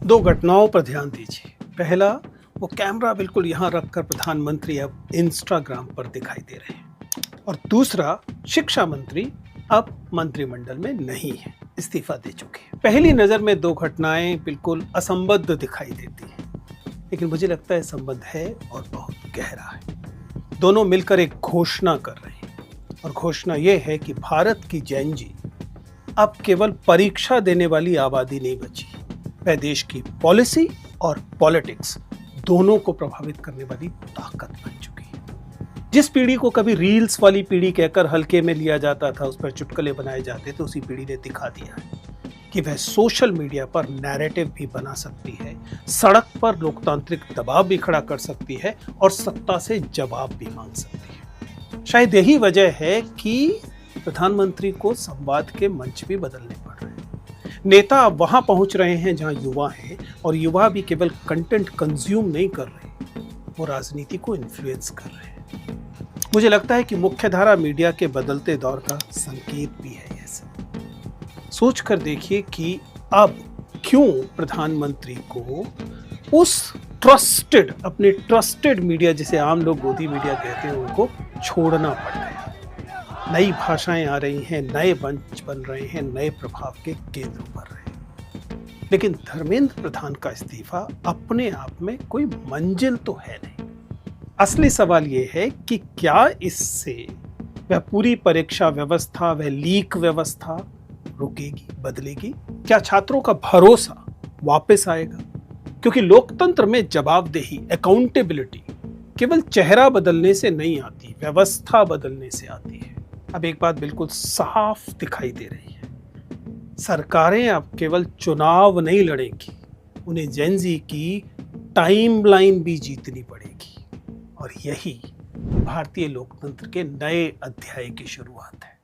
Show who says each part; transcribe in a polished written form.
Speaker 1: दो घटनाओं पर ध्यान दीजिए। पहला, वो कैमरा बिल्कुल यहाँ रखकर प्रधानमंत्री अब इंस्टाग्राम पर दिखाई दे रहे हैं। और दूसरा, शिक्षा मंत्री अब मंत्रिमंडल में नहीं है, इस्तीफा दे चुके हैं। पहली नजर में दो घटनाएं बिल्कुल असंबद्ध दिखाई देती हैं, लेकिन मुझे लगता है संबंध है और बहुत गहरा है। दोनों मिलकर एक घोषणा कर रहे हैं, और घोषणा यह है कि भारत की जेन जी अब केवल परीक्षा देने वाली आबादी नहीं बची, वह देश की पॉलिसी और पॉलिटिक्स दोनों को प्रभावित करने वाली ताकत बन चुकी है। जिस पीढ़ी को कभी रील्स वाली पीढ़ी कहकर हल्के में लिया जाता था, उस पर चुटकुले बनाए जाते थे, उसी पीढ़ी ने दिखा दिया है कि वह सोशल मीडिया पर नैरेटिव भी बना सकती है, सड़क पर लोकतांत्रिक दबाव भी खड़ा कर सकती है और सत्ता से जवाब भी मांग सकती है। शायद यही वजह है कि प्रधानमंत्री को संवाद के मंच भी बदलने पड़ रहे हैं। नेता अब वहां पहुंच रहे हैं जहां युवा हैं, और युवा भी केवल कंटेंट कंज्यूम नहीं कर रहे, वो राजनीति को इन्फ्लुएंस कर रहे हैं। मुझे लगता है कि मुख्यधारा मीडिया के बदलते दौर का संकेत भी है ये सब। सोच कर देखिए कि अब क्यों प्रधानमंत्री को उस अपने ट्रस्टेड मीडिया, जिसे आम लोग गोदी मीडिया कहते हैं, उनको छोड़ना पड़ गया। नई भाषाएं आ रही हैं, नए मंच बन रहे हैं, नए प्रभाव के केंद्र उभर रहे हैं। लेकिन धर्मेंद्र प्रधान का इस्तीफा अपने आप में कोई मंजिल तो है नहीं। असली सवाल यह है कि क्या इससे वह पूरी परीक्षा व्यवस्था, वह लीक व्यवस्था रुकेगी, बदलेगी? क्या छात्रों का भरोसा वापस आएगा? क्योंकि लोकतंत्र में जवाबदेही, अकाउंटेबिलिटी केवल चेहरा बदलने से नहीं आती, व्यवस्था बदलने से आती है। अब एक बात बिल्कुल साफ दिखाई दे रही है, सरकारें अब केवल चुनाव नहीं लड़ेंगी, उन्हें जेन ज़ी की टाइमलाइन भी जीतनी पड़ेगी। और यही भारतीय लोकतंत्र के नए अध्याय की शुरुआत है।